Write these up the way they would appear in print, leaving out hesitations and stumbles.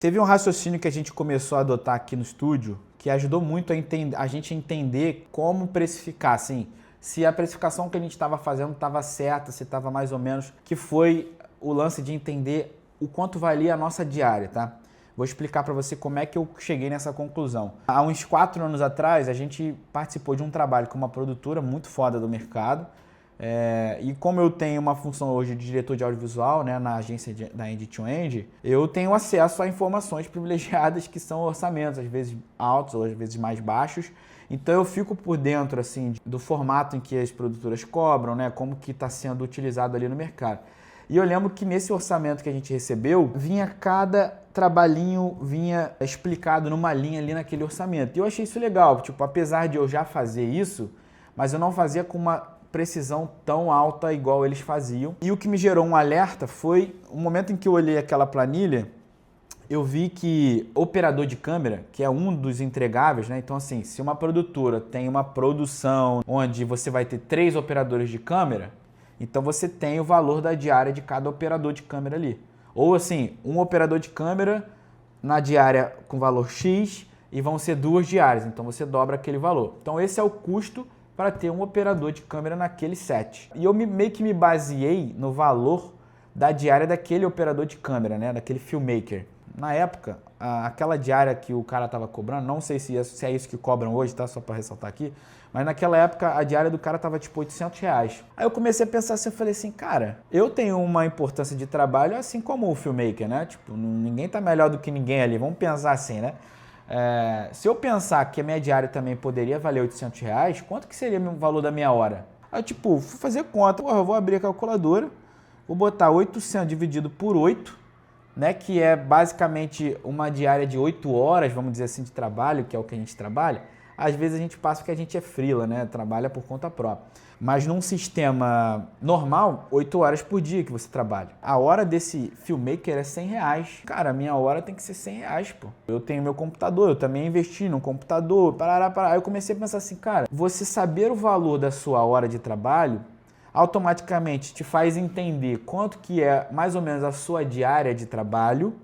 Teve um raciocínio que a gente começou a adotar aqui no estúdio que ajudou muito a gente a entender como precificar, assim, se a precificação que a gente estava fazendo estava certa, se estava mais ou menos, que foi o lance de entender o quanto valia a nossa diária, tá? Vou explicar para você como é que eu cheguei nessa conclusão. Há uns 4 anos atrás, a gente participou de um trabalho com uma produtora muito foda do mercado. E como eu tenho uma função hoje de diretor de audiovisual, né, na agência da End-to-End, eu tenho acesso a informações privilegiadas que são orçamentos, às vezes altos ou às vezes mais baixos. Então eu fico por dentro assim, do formato em que as produtoras cobram, né, como que está sendo utilizado ali no mercado. E eu lembro que nesse orçamento que a gente recebeu, vinha cada trabalhinho, vinha explicado numa linha ali naquele orçamento. E eu achei isso legal, tipo, apesar de eu já fazer isso, mas eu não fazia com uma precisão tão alta igual eles faziam. E o que me gerou um alerta foi o momento em que eu olhei aquela planilha, eu vi que operador de câmera, que é um dos entregáveis, né? Então assim, se uma produtora tem uma produção onde você vai ter 3 operadores de câmera, então você tem o valor da diária de cada operador de câmera ali. Ou assim, um operador de câmera na diária com valor X e vão ser 2 diárias, então você dobra aquele valor. Então esse é o custo para ter um operador de câmera naquele set. E eu meio que me baseei no valor da diária daquele operador de câmera, né? Daquele filmmaker. Na época, aquela diária que o cara estava cobrando, não sei se é isso que cobram hoje, tá? Só para ressaltar aqui. Mas naquela época, a diária do cara estava tipo R$800. Aí eu comecei a pensar assim, eu falei assim, cara, eu tenho uma importância de trabalho assim como o filmmaker, né? Tipo, ninguém tá melhor do que ninguém ali, vamos pensar assim, né? Se eu pensar que a minha diária também poderia valer R$800, quanto que seria o valor da minha hora? Aí, tipo, fui fazer conta, eu vou abrir a calculadora, vou botar 800 dividido por 8, né, que é basicamente uma diária de 8 horas, vamos dizer assim, de trabalho, que é o que a gente trabalha. Às vezes a gente passa porque a gente é freela, né, trabalha por conta própria. Mas num sistema normal, 8 horas por dia que você trabalha. A hora desse filmmaker é R$100. Cara, a minha hora tem que ser R$100, pô. Eu tenho meu computador, eu também investi num computador, parará. Aí eu comecei a pensar assim, cara, você saber o valor da sua hora de trabalho automaticamente te faz entender quanto que é mais ou menos a sua diária de trabalho,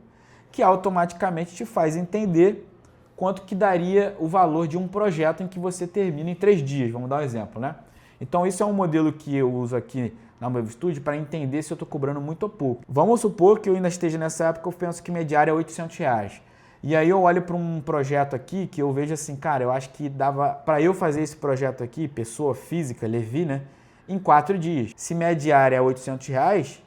que automaticamente te faz entender quanto que daria o valor de um projeto em que você termina em 3 dias, vamos dar um exemplo, né? Então isso é um modelo que eu uso aqui na Moeve Studio para entender se eu estou cobrando muito ou pouco. Vamos supor que eu ainda esteja nessa época, eu penso que minha diária é R$800. E aí eu olho para um projeto aqui que eu vejo assim, cara, eu acho que dava para eu fazer esse projeto aqui, pessoa física, Levi, né? Em 4 dias. Se minha diária é R$800,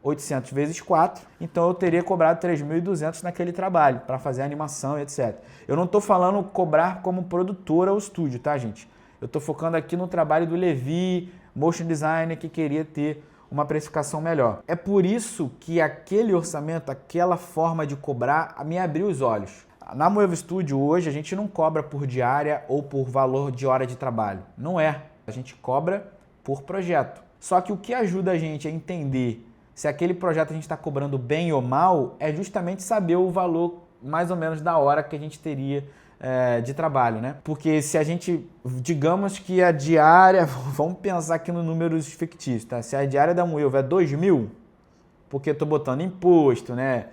800 vezes 4, então eu teria cobrado 3.200 naquele trabalho, para fazer a animação e etc. Eu não estou falando cobrar como produtora ou estúdio, tá, gente? Eu estou focando aqui no trabalho do Levi, motion designer, que queria ter uma precificação melhor. É por isso que aquele orçamento, aquela forma de cobrar, me abriu os olhos. Na Moeve Studio hoje, a gente não cobra por diária ou por valor de hora de trabalho. Não é. A gente cobra por projeto. Só que o que ajuda a gente a entender se aquele projeto a gente está cobrando bem ou mal é justamente saber o valor mais ou menos da hora que a gente teria de trabalho, né? Porque se a gente, digamos que a diária, vamos pensar aqui nos números fictícios, tá? Se a diária da Moeve é 2.000, porque eu estou botando imposto, né?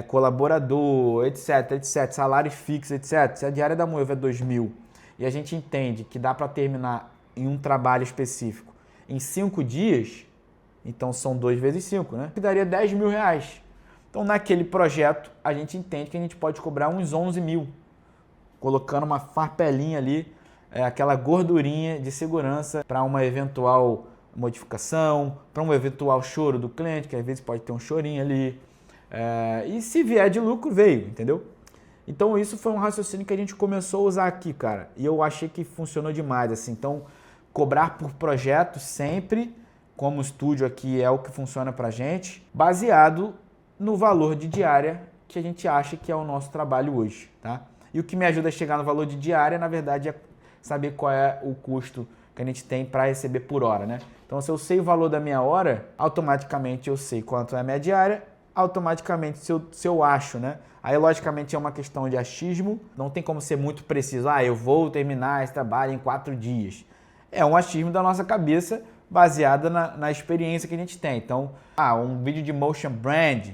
Colaborador, etc, salário fixo, etc. Se a diária da Moeve é 2.000 e a gente entende que dá para terminar em um trabalho específico em 5 dias, então são 2 vezes 5, né? Que daria R$10.000. Então naquele projeto a gente entende que a gente pode cobrar uns 11.000, colocando uma farpelinha ali, aquela gordurinha de segurança para uma eventual modificação, para um eventual choro do cliente, que às vezes pode ter um chorinho ali. E se vier de lucro, veio, entendeu? Então isso foi um raciocínio que a gente começou a usar aqui, cara. E eu achei que funcionou demais, assim. Então, cobrar por projeto sempre, como estúdio aqui é o que funciona pra gente, baseado no valor de diária que a gente acha que é o nosso trabalho hoje, tá? E o que me ajuda a chegar no valor de diária, na verdade, é saber qual é o custo que a gente tem para receber por hora, né? Então, se eu sei o valor da minha hora, automaticamente eu sei quanto é a minha diária, automaticamente se eu acho, né? Aí, logicamente, é uma questão de achismo, não tem como ser muito preciso. Eu vou terminar esse trabalho em 4 dias. É um achismo da nossa cabeça, baseada na experiência que a gente tem. Então, um vídeo de motion brand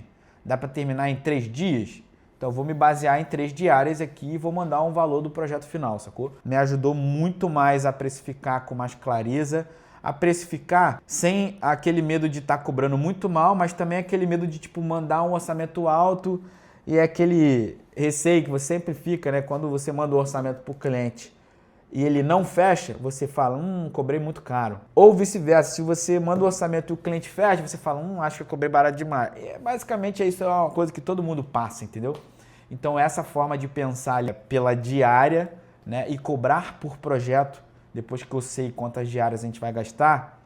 dá para terminar em 3 dias? Então eu vou me basear em 3 diárias aqui e vou mandar um valor do projeto final, sacou? Me ajudou muito mais a precificar com mais clareza, a precificar sem aquele medo de estar cobrando muito mal, mas também aquele medo de tipo mandar um orçamento alto e aquele receio que você sempre fica, né? Quando você manda o orçamento para o cliente e ele não fecha, você fala, cobrei muito caro. Ou vice-versa, se você manda o orçamento e o cliente fecha, você fala, acho que eu cobrei barato demais. E, basicamente isso é uma coisa que todo mundo passa, entendeu? Então essa forma de pensar pela diária, né, e cobrar por projeto, depois que eu sei quantas diárias a gente vai gastar,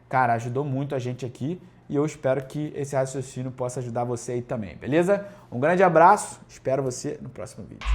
cara, ajudou muito a gente aqui e eu espero que esse raciocínio possa ajudar você aí também, beleza? Um grande abraço, espero você no próximo vídeo.